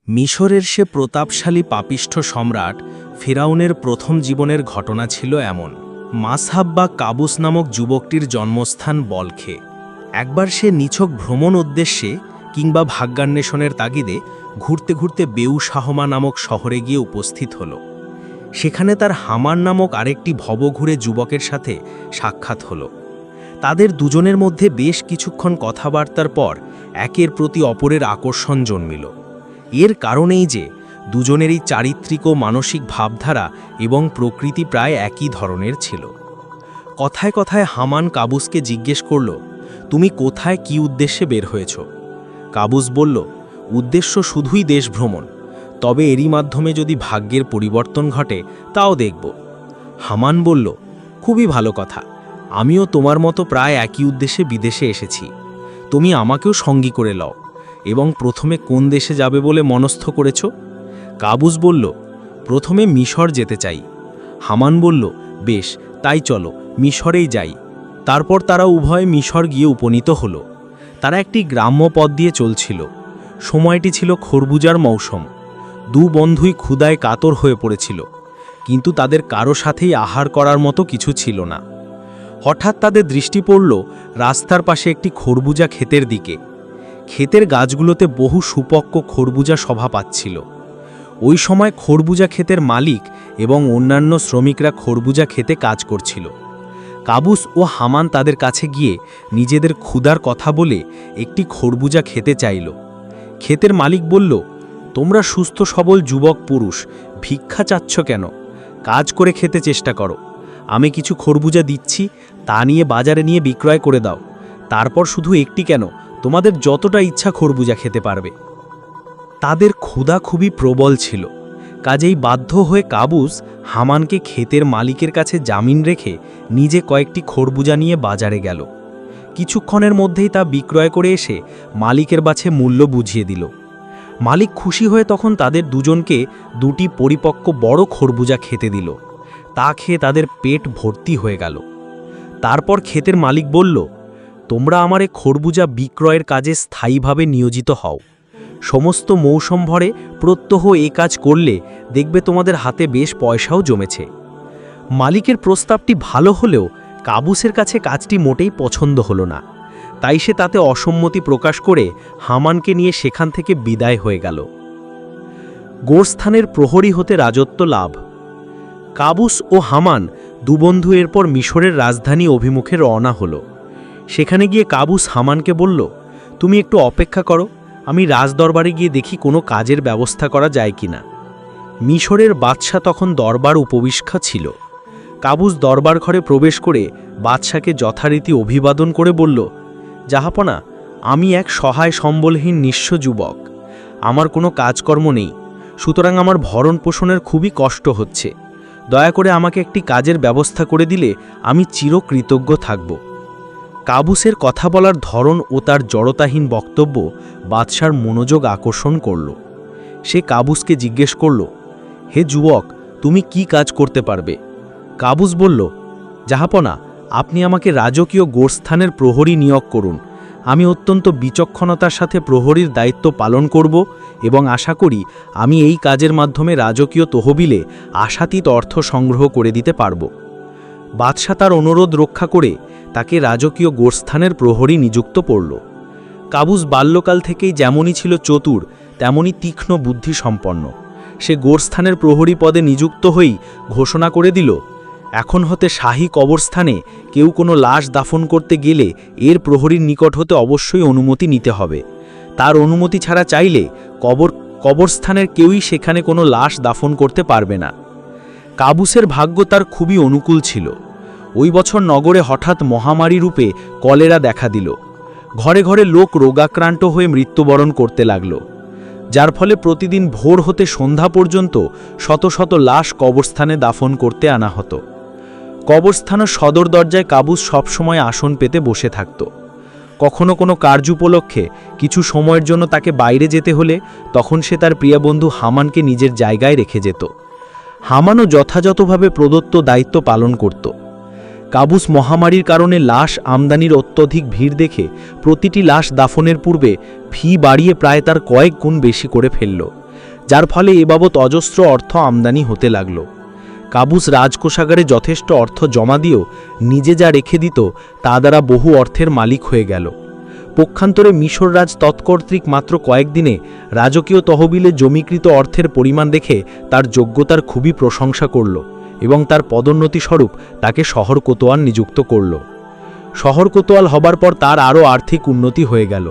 মিশরের সে প্রতাপশালী পাপিষ্ঠ সম্রাট ফিরাউনের প্রথম জীবনের ঘটনা ছিল এমন। মাসহাব বা কাবুস নামক যুবকটির জন্মস্থান বলখে। একবার সে নিছক ভ্রমণ উদ্দেশ্যে কিংবা ভাগ্যান্বেষণের তাগিদে ঘুরতে ঘুরতে বেউসাহমা নামক শহরে গিয়ে উপস্থিত হল। সেখানে তার হামান নামক আরেকটি ভবঘুরে যুবকের সাথে সাক্ষাৎ হল। তাদের দুজনের মধ্যে বেশ কিছুক্ষণ কথাবার্তার পর একের প্রতি অপরের আকর্ষণ জন্মিল। এর কারণেই যে দুজনেরই চারিত্রিক ও মানসিক ভাবধারা এবং প্রকৃতি প্রায় একই ধরনের ছিল। কথায় কথায় হামান কাবুসকে জিজ্ঞেস করল, তুমি কোথায় কি উদ্দেশ্যে বের হয়েছ? কাবুস বলল, উদ্দেশ্য শুধুই দেশ ভ্রমণ, তবে এরই মাধ্যমে যদি ভাগ্যের পরিবর্তন ঘটে তাও দেখব। হামান বলল, খুবই ভালো কথা, আমিও তোমার মতো প্রায় একই উদ্দেশ্যে বিদেশে এসেছি। তুমি আমাকেও সঙ্গী করে লও এবং প্রথমে কোন দেশে যাবে বলে মনস্থ করেছ? কাবুস বলল, প্রথমে মিশর যেতে চাই। হামান বলল, বেশ, তাই চলো, মিশরেই যাই। তারপর তারা উভয়ে মিশর গিয়ে উপনীত হল। তারা একটি গ্রাম্য পথ দিয়ে চলছিল। সময়টি ছিল খরবুজার মৌসুম। দু বন্ধুই ক্ষুধায় কাতর হয়ে পড়েছিল, কিন্তু তাদের কারো সাথেই আহার করার মতো কিছু ছিল না। হঠাৎ তাদের দৃষ্টি পড়ল রাস্তার পাশে একটি খরবুজা ক্ষেতের দিকে। ক্ষেতের গাছগুলোতে বহু সুপক্ক খরবুজা শোভা পাচ্ছিল। ওই সময় খরবুজা ক্ষেতের মালিক এবং অন্যান্য শ্রমিকরা খরবুজা খেতে কাজ করছিল। কাবুস ও হামান তাদের কাছে গিয়ে নিজেদের ক্ষুধার কথা বলে একটি খরবুজা খেতে চাইল। ক্ষেতের মালিক বলল, তোমরা সুস্থ সবল যুবক পুরুষ, ভিক্ষা চাচ্ছ কেন? কাজ করে খেতে চেষ্টা করো। আমি কিছু খরবুজা দিচ্ছি, তা নিয়ে বাজারে নিয়ে বিক্রয় করে দাও। তারপর শুধু একটি কেন, তোমাদের যতটা ইচ্ছা খরবুজা খেতে পারবে। তাদের ক্ষুধা খুবই প্রবল ছিল, কাজেই বাধ্য হয়ে কাবুস হামানকে ক্ষেতের মালিকের কাছে জামিন রেখে নিজে কয়েকটি খরবুজা নিয়ে বাজারে গেল। কিছুক্ষণের মধ্যেই তা বিক্রয় করে এসে মালিকের কাছে মূল্য বুঝিয়ে দিল। মালিক খুশি হয়ে তখন তাদের দুজনকে দুটি পরিপক্ক বড় খরবুজা খেতে দিল। তা খেয়ে তাদের পেট ভর্তি হয়ে গেল। তারপর ক্ষেতের মালিক বলল, তোমরা আমার এ খরবুজা বিক্রয়ের কাজে স্থায়ীভাবে নিয়োজিত হও। সমস্ত মৌসুম ভরে প্রত্যহ এ কাজ করলে দেখবে তোমাদের হাতে বেশ পয়সাও জমেছে। মালিকের প্রস্তাবটি ভালো হলেও কাবুসের কাছে কাজটি মোটেই পছন্দ হলো না। তাই সে তাতে অসম্মতি প্রকাশ করে হামানকে নিয়ে সেখান থেকে বিদায় হয়ে গেল। গোরস্থানের প্রহরী হতে রাজত্ব লাভ। কাবুস ও হামান দুবন্ধু এরপর মিশরের রাজধানী অভিমুখে রওনা হল। সেখানে গিয়ে কাবুস হামানকে বলল, তুমি একটু অপেক্ষা করো, আমি রাজদরবারে গিয়ে দেখি কোনো কাজের ব্যবস্থা করা যায় কিনা। মিশরের বাদশাহ তখন দরবার উপবিষ্টা ছিল। কাবুস দরবার ঘরে প্রবেশ করে বাদশাকে যথারীতি অভিবাদন করে বলল, জাহাপনা, আমি এক সহায় সম্বলহীন নিঃস্ব যুবক। আমার কোনো কাজকর্ম নেই, সুতরাং আমার ভরণ পোষণের খুবই কষ্ট হচ্ছে। দয়া করে আমাকে একটি কাজের ব্যবস্থা করে দিলে আমি চিরকৃতজ্ঞ থাকব। কাবুসের কথা বলার ধরন ও তার জড়তাহীন বক্তব্য বাদশার মনোযোগ আকর্ষণ করল। সে কাবুসকে জিজ্ঞেস করল, হে যুবক, তুমি কি কাজ করতে পারবে? কাবুস বলল, জাহাপনা, আপনি আমাকে রাজকীয় গোরস্থানের প্রহরী নিয়োগ করুন। আমি অত্যন্ত বিচক্ষণতার সাথে প্রহরীর দায়িত্ব পালন করব এবং আশা করি আমি এই কাজের মাধ্যমে রাজকীয় তহবিলে আশাতীত অর্থ সংগ্রহ করে দিতে পারব। বাদশাহ তার অনুরোধ রক্ষা করে তাকে রাজকীয় গোরস্থানের প্রহরী নিযুক্ত করল। কাবুস বাল্যকাল থেকেই যেমনই ছিল চতুর, তেমনই তীক্ষ্ণ বুদ্ধি সম্পন্ন। সে গোরস্থানের প্রহরী পদে নিযুক্ত হয়েই ঘোষণা করে দিল, এখন হতে শাহী কবরস্থানে কেউ কোনো লাশ দাফন করতে গেলে এর প্রহরীর নিকট হতে অবশ্যই অনুমতি নিতে হবে। তার অনুমতি ছাড়া চাইলে কবরস্থানের কেউই সেখানে কোনো লাশ দাফন করতে পারবে না। কাবুসের ভাগ্য তার খুবই অনুকূল ছিল। ওই বছর নগরে হঠাৎ মহামারী রূপে কলেরা দেখা দিল। ঘরে ঘরে লোক রোগাক্রান্ত হয়ে মৃত্যুবরণ করতে লাগল, যার ফলে প্রতিদিন ভোর হতে সন্ধ্যা পর্যন্ত শত শত লাশ কবরস্থানে দাফন করতে আনা হতো। কবরস্থানের সদর দরজায় কাবুস সবসময় আসন পেতে বসে থাকত। কখনো কোনো কার্য উপলক্ষে কিছু সময়ের জন্য তাকে বাইরে যেতে হলে তখন সে তার প্রিয় বন্ধু হামানকে নিজের জায়গায় রেখে যেত। হামানও যথাযথভাবে প্রদত্ত দায়িত্ব পালন করত। কাবুস মহামারীর কারণে লাশ আমদানির অত্যধিক ভিড় দেখে প্রতিটি লাশ দাফনের পূর্বে ফি বাড়িয়ে প্রায় তার কয়েক গুণ বেশি করে ফেলল যার ফলে এ বাবদ অজস্র অর্থ আমদানি হতে লাগল। কাবুস রাজকোষাগারে যথেষ্ট অর্থ জমা দিয়েও নিজে যা রেখে দিত তা দ্বারা বহু অর্থের মালিক হয়ে গেল। পক্ষান্তরে মিশর রাজ তৎকর্তৃক মাত্র কয়েকদিনে রাজকীয় তহবিলে জমিকৃত অর্থের পরিমাণ দেখে তার যোগ্যতার খুবই প্রশংসা করল এবং তার পদোন্নতি স্বরূপ তাকে শহর কোতোয়াল নিযুক্ত করল। শহর কোতোয়াল হবার পর তার আরও আর্থিক উন্নতি হয়ে গেল।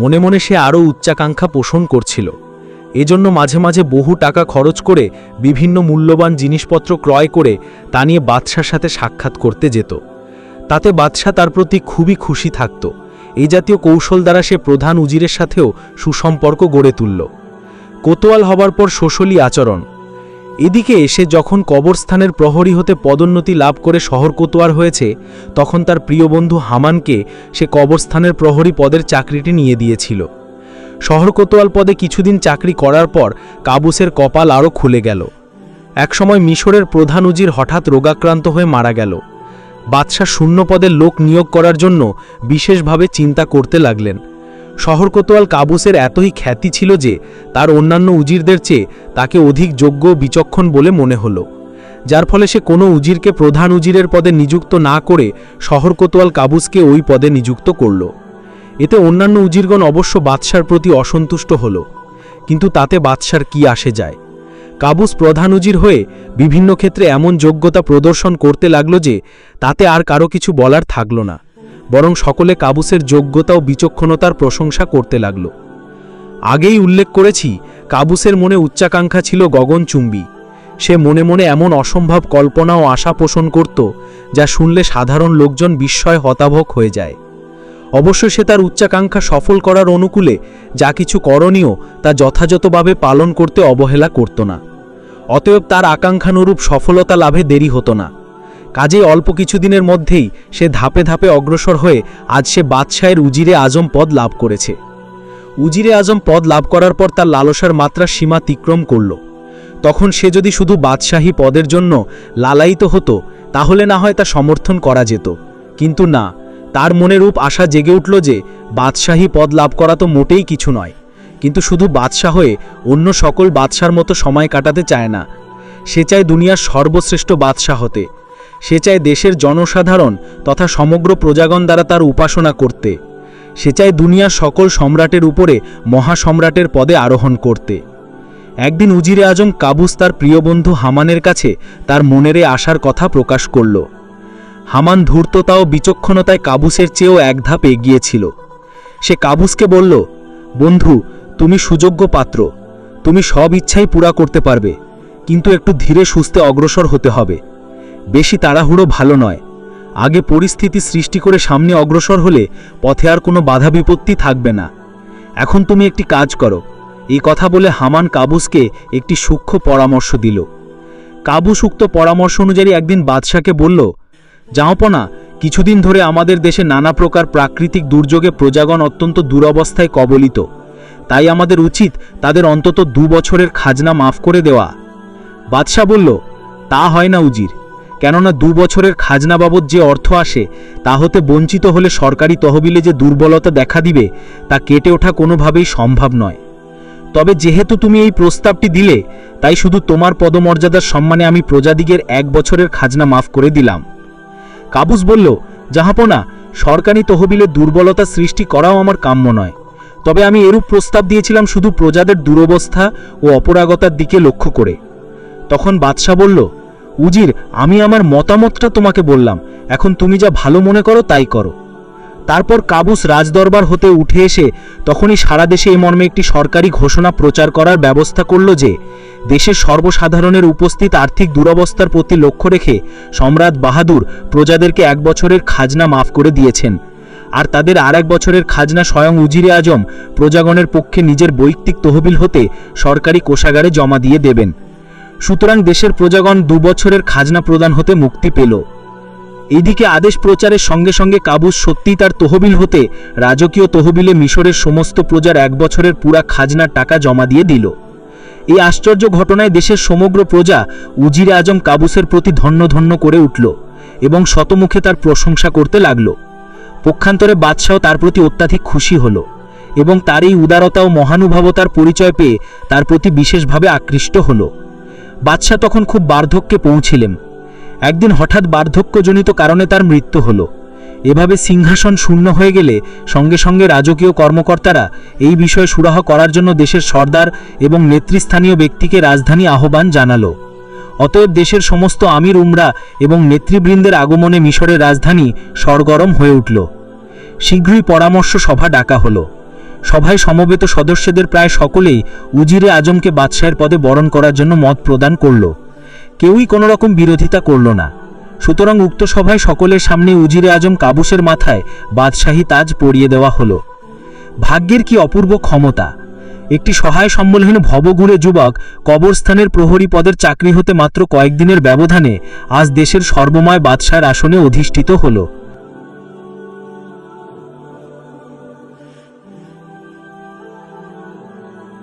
মনে মনে সে আরও উচ্চাকাঙ্ক্ষা পোষণ করছিল। এজন্য মাঝে মাঝে বহু টাকা খরচ করে বিভিন্ন মূল্যবান জিনিসপত্র ক্রয় করে তা নিয়ে বাদশার সাথে সাক্ষাৎ করতে যেত। তাতে বাদশা তার প্রতি খুবই খুশি থাকত। এই জাতীয় কৌশল দ্বারা সে প্রধান উজিরের সাথেও সুসম্পর্ক গড়ে তুলল। কোতোয়াল হবার পর শোষলী আচরণ। এদিকে এসে যখন কবরস্থানের প্রহরী হতে পদোন্নতি লাভ করে শহর কোতোয়াল হয়েছে, তখন তার প্রিয় বন্ধু হামানকে সে কবরস্থানের প্রহরী পদের চাকরিটি নিয়ে দিয়েছিল। শহর কোতোয়াল পদে কিছুদিন চাকরি করার পর কাবুসের কপাল আরও খুলে গেল। একসময় মিশরের প্রধান উজির হঠাৎ রোগাক্রান্ত হয়ে মারা গেল। বাদশাহ শূন্য পদের লোক নিয়োগ করার জন্য বিশেষভাবে চিন্তা করতে লাগলেন। শহর কোতোয়াল কাবুসের এতই খ্যাতি ছিল যে তার অন্যান্য উজিরদের চেয়ে তাকে অধিক যোগ্য ও বিচক্ষণ বলে মনে হলো, যার ফলে সে কোনো উজিরকে প্রধান উজিরের পদে নিযুক্ত না করে শহর কোতোয়াল কাবুসকে ওই পদে নিযুক্ত করল। এতে অন্যান্য উজিরগণ অবশ্য বাদশার প্রতি অসন্তুষ্ট হল, কিন্তু তাতে বাদশার কি আসে যায়। কাবুস প্রধান উজির হয়ে বিভিন্ন ক্ষেত্রে এমন যোগ্যতা প্রদর্শন করতে লাগল যে তাতে আর কারো কিছু বলার থাকল না, বরং সকলে কাবুসের যোগ্যতা ও বিচক্ষণতার প্রশংসা করতে লাগল। আগেই উল্লেখ করেছি, কাবুসের মনে উচ্চাকাঙ্ক্ষা ছিল গগনচুম্বী। সে মনে মনে এমন অসম্ভব কল্পনা ও আশা পোষণ করত যা শুনলে সাধারণ লোকজন বিস্ময় হতাভক হয়ে যায়। অবশ্য সে তার উচ্চাকাঙ্ক্ষা সফল করার অনুকূলে যা কিছু করণীয় তা যথাযথভাবে পালন করতে অবহেলা করত না। অতএব তার আকাঙ্ক্ষানুরূপ সফলতা লাভে দেরি হতো না। কাজেই অল্প কিছুদিনের মধ্যেই সে ধাপে ধাপে অগ্রসর হয়ে আজ সে বাদশাহের উজিরে আজম পদ লাভ করেছে। উজিরে আজম পদ লাভ করার পর তার লালসার মাত্রা সীমাতিক্রম করল। তখন সে যদি শুধু বাদশাহী পদের জন্য লালায়িত হতো তাহলে না হয় তা সমর্থন করা যেত, কিন্তু না, তার মনে রূপ আশা জেগে উঠল যে বাদশাহী পদ লাভ করা তো মোটেই কিছু নয়, কিন্তু শুধু বাদশাহ হয়ে অন্য সকল বাদশার মতো সময় কাটাতে চায় না। সে চায় দুনিয়ার সর্বশ্রেষ্ঠ বাদশাহ হতে। সে চায় দেশের জনসাধারণ তথা সমগ্র প্রজাগণ দ্বারা তার উপাসনা করতে। সে চায় দুনিয়ার সকল সম্রাটের উপরে মহাসম্রাটের পদে আরোহণ করতে। একদিন উজিরে আজম কাবুস তার প্রিয় বন্ধু হামানের কাছে তার মনের আশার কথা প্রকাশ করল। হামান ধূর্ততা ও বিচক্ষণতায় কাবুসের চেয়েও এক ধাপ এগিয়ে ছিল। সে কাবুসকে বলল, বন্ধু, তুমি সুযোগ্য পাত্র, তুমি সব ইচ্ছাই পুরা করতে পারবে, কিন্তু একটু ধীরে সুস্থে অগ্রসর হতে হবে। বেশি তাড়াহুড়ো ভালো নয়। আগে পরিস্থিতি সৃষ্টি করে সামনে অগ্রসর হলে পথে আর কোনো বাধা বিপত্তি থাকবে না। এখন তুমি একটি কাজ করো। এই কথা বলে হামান কাবুসকে একটি সূক্ষ্ম পরামর্শ দিল। কাবুস উক্ত পরামর্শ অনুযায়ী একদিন বাদশাকে বলল, জাহাপনা, কিছুদিন ধরে আমাদের দেশে নানা প্রকার প্রাকৃতিক দুর্যোগে প্রজাগণ অত্যন্ত দুরবস্থায় কবলিত। তাই আমাদের উচিত তাদের অন্তত 2 বছরের খাজনা মাফ করে দেওয়া। বাদশা বলল, তা হয় না উজির, কেননা 2 বছরের খাজনা বাবদ যে অর্থ আসে তা হতে বঞ্চিত হলে সরকারি তহবিলে যে দুর্বলতা দেখা দিবে তা কেটে ওঠা কোনোভাবেই সম্ভব নয়। তবে যেহেতু তুমি এই প্রস্তাবটি দিলে, তাই শুধু তোমার পদমর্যাদার সম্মানে আমি প্রজাদিগের 1 বছরের খাজনা মাফ করে দিলাম। কাবুস বলল, জাহাপনা, সরকারি তহবিলে দুর্বলতা সৃষ্টি করাও আমার কাম্য নয়। তবে আমি এরূপ প্রস্তাব দিয়েছিলাম শুধু প্রজাদের দুরবস্থা ও অপরাগতার দিকে লক্ষ্য করে। তখন বাদশা বলল, উজির, আমি আমার মতামতটা তোমাকে বললাম, এখন তুমি যা ভালো মনে করো তাই করো। তারপর কাবুস রাজদরবার হতে উঠে এসে তখনই সারা দেশে এই মর্মে একটি সরকারি ঘোষণা প্রচার করার ব্যবস্থা করল যে দেশের সর্বসাধারণের উপস্থিত আর্থিক দুরবস্থার প্রতি লক্ষ্য রেখে সম্রাট বাহাদুর প্রজাদেরকে 1 বছরের খাজনা মাফ করে দিয়েছেন, আর তাদের আর 1 বছরের খাজনা স্বয়ং উজিরে আজম প্রজাগণের পক্ষে নিজের বৈয়ক্তিক তহবিল হতে সরকারি কোষাগারে জমা দিয়ে দেবেন। সুতরাং দেশের প্রজাগণ 2 বছরের খাজনা প্রদান হতে মুক্তি পেল। এইদিকে আদেশ প্রচারের সঙ্গে সঙ্গে কাবুস সত্যিই তার তহবিল হতে রাজকীয় তহবিলে মিশরের সমস্ত প্রজার 1 বছরের পুরা খাজনার টাকা জমা দিয়ে দিল। এই আশ্চর্য ঘটনায় দেশের সমগ্র প্রজা উজিরে আজম কাবুসের প্রতি ধন্য ধন্য করে উঠল এবং শতমুখে তার প্রশংসা করতে লাগল। পক্ষান্তরে বাদশাহ তার প্রতি অত্যাধিক খুশি হল এবং তার এই উদারতা ও মহানুভবতার পরিচয় পেয়ে তার প্রতি বিশেষভাবে আকৃষ্ট হল। বাদশাহ তখন খুব বার্ধক্যে পৌঁছিলেন। একদিন হঠাৎ বার্ধক্যজনিত কারণে তার মৃত্যু হল। এভাবে সিংহাসন শূন্য হয়ে গেলে সঙ্গে সঙ্গে রাজকীয় কর্মকর্তারা এই বিষয়ে সুরাহা করার জন্য দেশের সর্দার এবং নেতৃস্থানীয় ব্যক্তিকে রাজধানী আহ্বান জানালো। অতএব দেশের সমস্ত আমির উমরা এবং নেতৃবৃন্দের আগমনে মিশরের রাজধানী সরগরম হয়ে উঠল। শীঘ্রই পরামর্শ সভা ডাকা হলো। সভায় সমবেত সদস্যদের প্রায় সকলেই উজিরে আজমকে বাদশাহের পদে বরণ করার জন্য মত প্রদান করল। কেউই কোনো রকম বিরোধিতা করল না। সুতরাং উক্ত সভায় সকলের সামনে উজিরে আজম কাবুসের মাথায় বাদশাহী তাজ পরিয়ে দেওয়া হলো। ভাগ্যের কি অপূর্ব ক্ষমতা! একটি সহায় সম্বলহীন ভবঘুরে যুবক কবরস্থানের প্রহরী পদের চাকরি হতে মাত্র কয়েকদিনের ব্যবধানে আজ দেশের সর্বময় বাদশাহের আসনে অধিষ্ঠিত হলো।